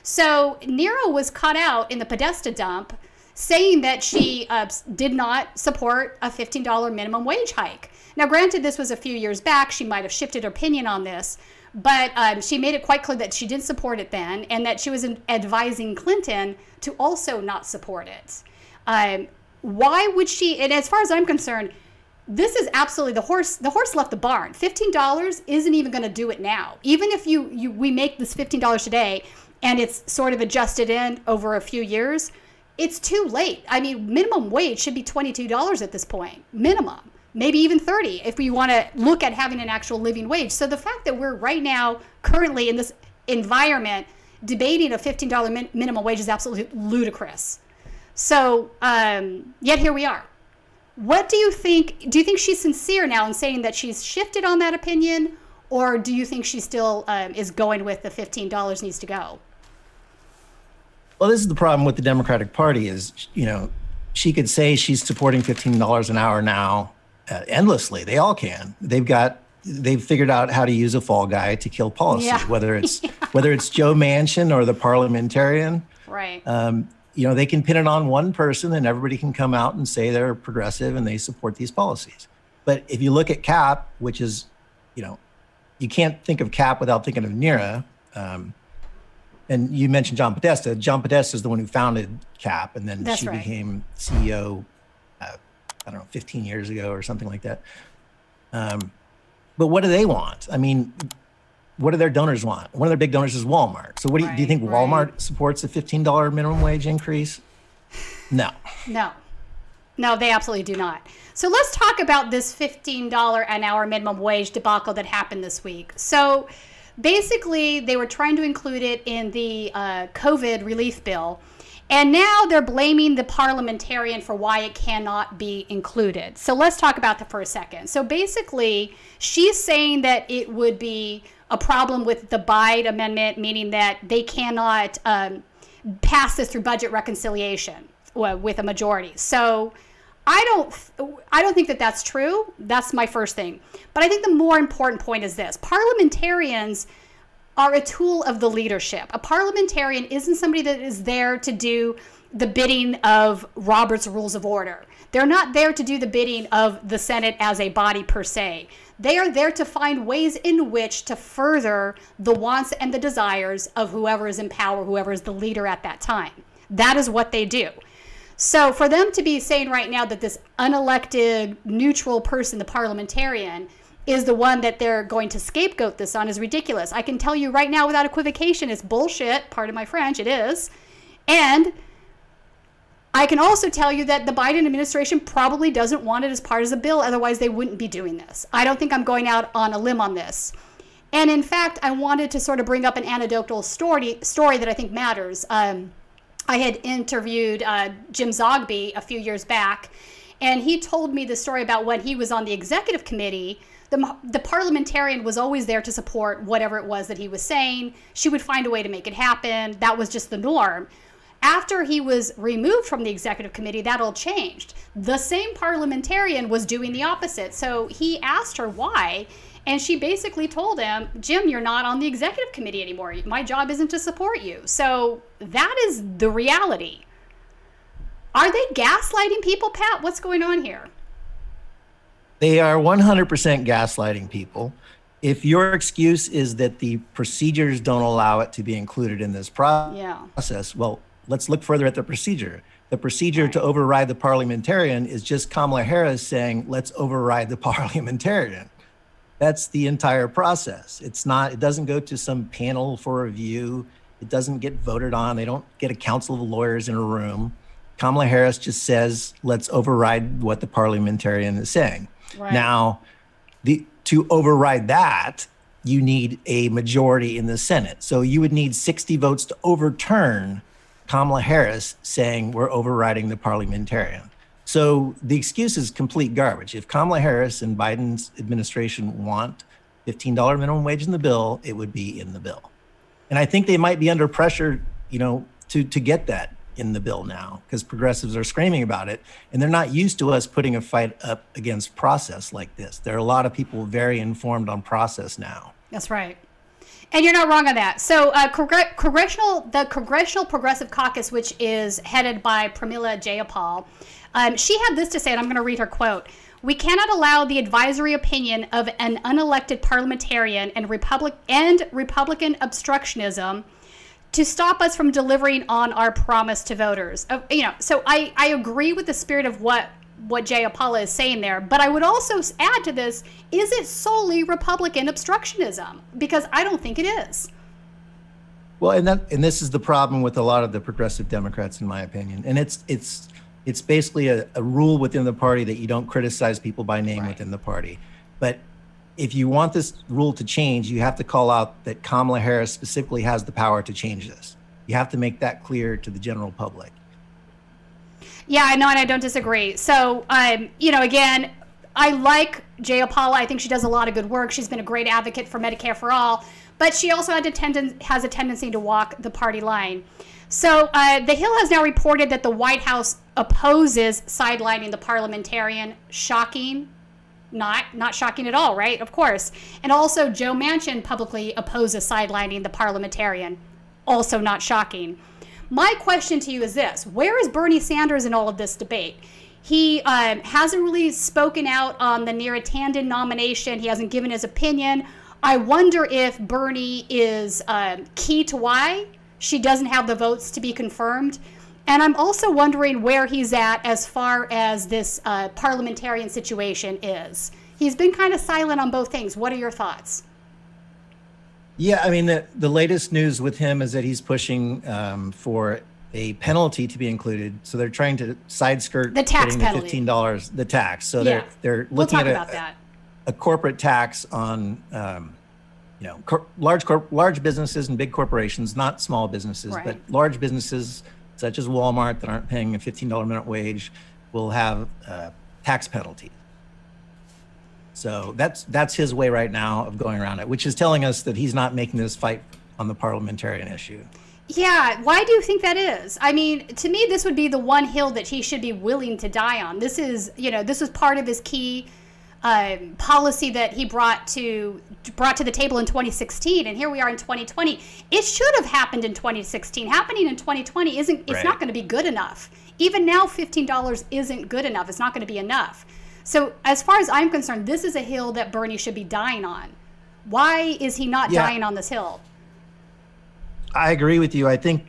So Nero was caught out in the Podesta dump saying that she did not support a $15 minimum wage hike. Now, granted, this was a few years back. She might have shifted her opinion on this, but she made it quite clear that she didn't support it then and that she was advising Clinton to also not support it. Why would she? And as far as I'm concerned, this is absolutely the horse left the barn. $15 isn't even going to do it now. Even if we make this $15 today and it's sort of adjusted in over a few years, it's too late. I mean, minimum wage should be $22 at this point, minimum, maybe even $30 if we want to look at having an actual living wage. So the fact that we're right now currently in this environment debating a $15 minimum wage is absolutely ludicrous. So yet here we are. What do you think? Do you think she's sincere now in saying that she's shifted on that opinion, or do you think she still is going with the $15 needs to go? Well, this is the problem with the Democratic Party is, she could say she's supporting $15 an hour now endlessly. They all can. They've figured out how to use a fall guy to kill policy, whether it's Joe Manchin or the Parliamentarian. Right. They can pin it on one person and everybody can come out and say they're progressive and they support these policies. But if you look at CAP, which is, you can't think of CAP without thinking of NERA. And you mentioned John Podesta. John Podesta is the one who founded CAP, and then became CEO, 15 years ago or something like that. But what do they want? I mean, what do their donors want? One of their big donors is Walmart. So what do you think Walmart supports a $15 minimum wage increase? No. No, they absolutely do not. So let's talk about this $15 an hour minimum wage debacle that happened this week. So basically, they were trying to include it in the COVID relief bill, and now they're blaming the parliamentarian for why it cannot be included. So let's talk about that for a second. So basically, she's saying that it would be a problem with the Biden amendment, meaning that they cannot pass this through budget reconciliation with a majority. So I don't think that that's true. That's my first thing. But I think the more important point is this. Parliamentarians are a tool of the leadership. A parliamentarian isn't somebody that is there to do the bidding of Robert's Rules of Order. They're not there to do the bidding of the Senate as a body per se. They are there to find ways in which to further the wants and the desires of whoever is in power, whoever is the leader at that time. That is what they do. So for them to be saying right now that this unelected, neutral person, the parliamentarian, is the one that they're going to scapegoat this on is ridiculous. I can tell you right now without equivocation, it's bullshit. Pardon my French, it is. And I can also tell you that the Biden administration probably doesn't want it as part of the bill. Otherwise, they wouldn't be doing this. I don't think I'm going out on a limb on this. And in fact, I wanted to sort of bring up an anecdotal story that I think matters. I had interviewed Jim Zogby a few years back, and he told me the story about when he was on the executive committee. The parliamentarian was always there to support whatever it was that he was saying. She would find a way to make it happen. That was just the norm. After he was removed from the executive committee, that all changed. The same parliamentarian was doing the opposite. So he asked her why, and she basically told him, Jim, you're not on the executive committee anymore. My job isn't to support you. So that is the reality. Are they gaslighting people, Pat? What's going on here? They are 100% gaslighting people. If your excuse is that the procedures don't allow it to be included in this process, well, let's look further at the procedure. The procedure to override the parliamentarian is just Kamala Harris saying, let's override the parliamentarian. That's the entire process. It doesn't go to some panel for review. It doesn't get voted on. They don't get a council of lawyers in a room. Kamala Harris just says, let's override what the parliamentarian is saying. Right. Now, to override that, you need a majority in the Senate. So you would need 60 votes to overturn Kamala Harris saying we're overriding the parliamentarian. So the excuse is complete garbage. If Kamala Harris and Biden's administration want $15 minimum wage in the bill, it would be in the bill. And I think they might be under pressure, to get that in the bill now, because progressives are screaming about it, and they're not used to us putting a fight up against process like this. There are a lot of people very informed on process now. That's right. And you're not wrong on that. So the Congressional Progressive Caucus, which is headed by Pramila Jayapal, she had this to say, and I'm going to read her quote. "We cannot allow the advisory opinion of an unelected parliamentarian and Republican obstructionism to stop us from delivering on our promise to voters." So I agree with the spirit of what Jayapala is saying there, but I would also add to this, is it solely Republican obstructionism? Because I don't think it is. Well, and this is the problem with a lot of the progressive Democrats, in my opinion. And it's basically a rule within the party that you don't criticize people by name within the party. But if you want this rule to change, you have to call out that Kamala Harris specifically has the power to change this. You have to make that clear to the general public. Yeah, I know, and I don't disagree. So, again, I like Jayapala. I think she does a lot of good work. She's been a great advocate for Medicare for All, but she also has a tendency to walk the party line. So, The Hill has now reported that the White House opposes sidelining the parliamentarian. Shocking? Not shocking at all, right? Of course. And also, Joe Manchin publicly opposes sidelining the parliamentarian. Also not shocking. My question to you is this: where is Bernie Sanders in all of this debate? He hasn't really spoken out on the Neera Tanden nomination. He hasn't given his opinion. I wonder if Bernie is key to why she doesn't have the votes to be confirmed. And I'm also wondering where he's at as far as this parliamentarian situation is. He's been kind of silent on both things. What are your thoughts? Yeah, I mean, the latest news with him is that he's pushing for a penalty to be included. So they're trying to side skirt the tax penalty, $15, the tax. So yeah. they're We'll looking talk at about that. A corporate tax on large businesses and big corporations, not small businesses, Right. but large businesses such as Walmart that aren't paying a $15 minute wage will have tax penalties. So that's his way right now of going around it, which is telling us that he's not making this fight on the parliamentarian issue. Yeah, why do you think that is? I mean, to me, this would be the one hill that he should be willing to die on. This is, this was part of his key policy that he brought to the table in 2016, and here we are in 2020. It should have happened in 2016. Happening in 2020 it's not going to be good enough. Even now, $15 isn't good enough. It's not going to be enough. So as far as I'm concerned, this is a hill that Bernie should be dying on. Why is he not dying on this hill? I agree with you. I think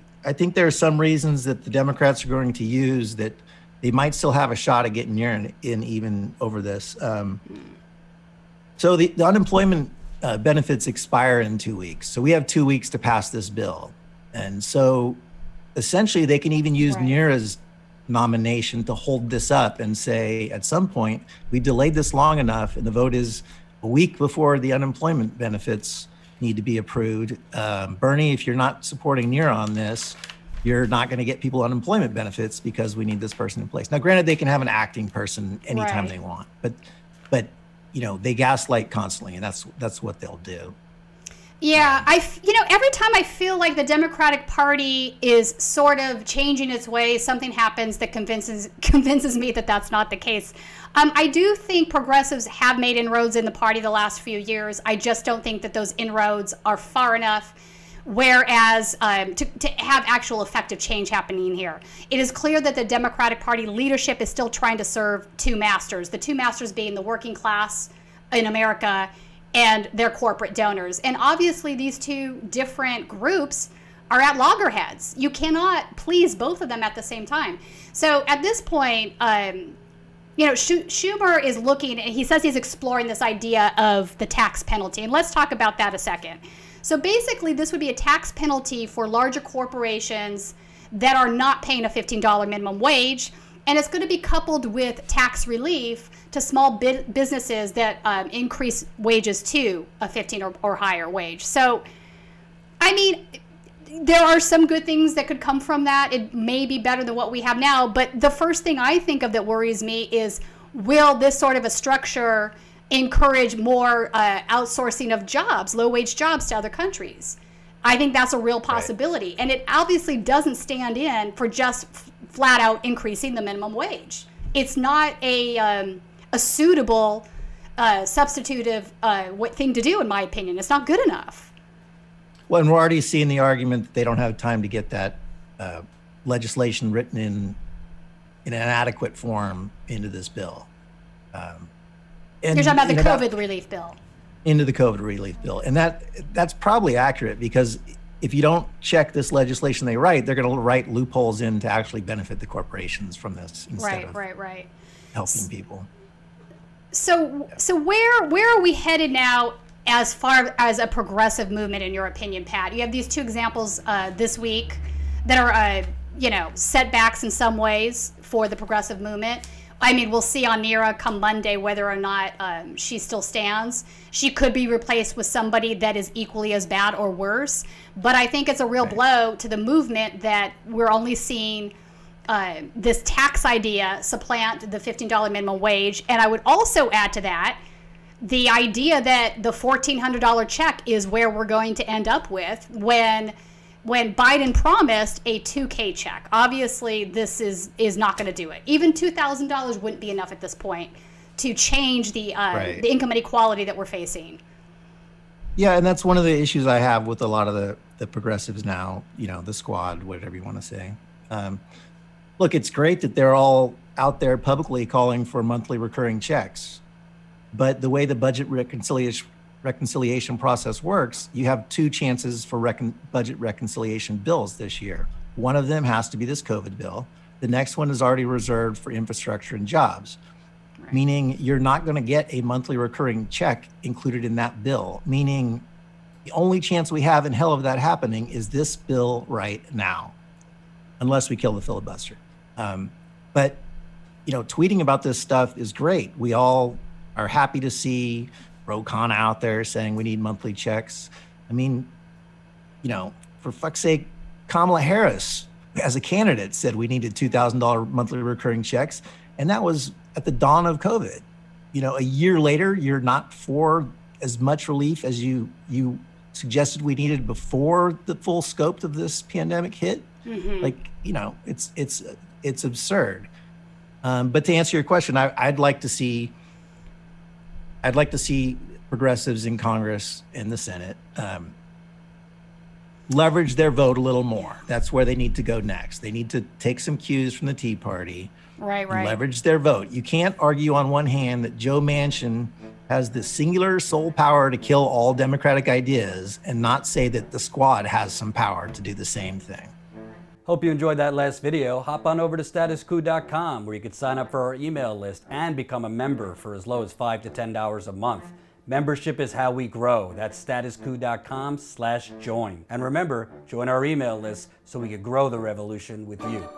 there are some reasons that the Democrats are going to use that they might still have a shot at getting in even over this. So the unemployment benefits expire in 2 weeks. So we have 2 weeks to pass this bill. And so essentially they can even use Neera's nomination to hold this up and say, at some point, we delayed this long enough and the vote is a week before the unemployment benefits need to be approved. Bernie, if you're not supporting Neera on this, you're not going to get people unemployment benefits because we need this person in place. Now, granted, they can have an acting person anytime they want, but they gaslight constantly, and that's what they'll do. Yeah, every time I feel like the Democratic Party is sort of changing its ways, something happens that convinces me that that's not the case. I do think progressives have made inroads in the party the last few years. I just don't think that those inroads are far enough, whereas to have actual effective change happening here. It is clear that the Democratic Party leadership is still trying to serve two masters, the two masters being the working class in America and their corporate donors. And obviously these two different groups are at loggerheads. You cannot please both of them at the same time. So at this point, Schumer is looking, he says he's exploring this idea of the tax penalty. And let's talk about that a second. So basically this would be a tax penalty for larger corporations that are not paying a $15 minimum wage. And it's going to be coupled with tax relief to small businesses that increase wages to a 15 or higher wage. So, I mean, there are some good things that could come from that. It may be better than what we have now. But the first thing I think of that worries me is, will this sort of a structure encourage more outsourcing of jobs, low-wage jobs to other countries? I think that's a real possibility. Right. And it obviously doesn't stand in for just flat out increasing the minimum wage. It's not a suitable substitutive thing to do, in my opinion. It's not good enough. Well, and we're already seeing the argument that they don't have time to get that legislation written in an adequate form into this bill. And you're talking about the COVID relief bill. Into the COVID relief bill. And that's probably accurate, because if you don't check this legislation they write, they're going to write loopholes in to actually benefit the corporations from this instead of helping people. So where are we headed now as far as a progressive movement, in your opinion, Pat? You have these two examples this week that are, setbacks in some ways for the progressive movement. I mean, we'll see on Neera come Monday whether or not she still stands. She could be replaced with somebody that is equally as bad or worse. But I think it's a real blow to the movement that we're only seeing this tax idea supplant the $15 minimum wage. And I would also add to that the idea that the $1,400 check is where we're going to end up with when Biden promised a $2K check. Obviously, this is not going to do it. Even $2,000 wouldn't be enough at this point to change the income inequality that we're facing. Yeah, and that's one of the issues I have with a lot of the progressives now, the squad, whatever you want to say. Look, it's great that they're all out there publicly calling for monthly recurring checks. But the way the budget reconciliation process works, you have two chances for budget reconciliation bills this year. One of them has to be this COVID bill. The next one is already reserved for infrastructure and jobs, meaning you're not going to get a monthly recurring check included in that bill, meaning the only chance we have in hell of that happening is this bill right now, unless we kill the filibuster. But tweeting about this stuff is great. We all are happy to see Ro Khanna out there saying we need monthly checks. I mean, for fuck's sake, Kamala Harris, as a candidate, said we needed $2,000 monthly recurring checks. And that was at the dawn of COVID. A year later, you're not for as much relief as you suggested we needed before the full scope of this pandemic hit. Mm-hmm. It's absurd. But to answer your question, I'd like to see progressives in Congress and the Senate leverage their vote a little more. That's where they need to go next. They need to take some cues from the Tea Party. Right. Leverage their vote. You can't argue on one hand that Joe Manchin has the singular sole power to kill all Democratic ideas and not say that the squad has some power to do the same thing. Hope you enjoyed that last video. Hop on over to statuscoup.com where you can sign up for our email list and become a member for as low as $5 to $10 a month. Membership is how we grow. That's statuscoup.com/join. And remember, join our email list so we can grow the revolution with you.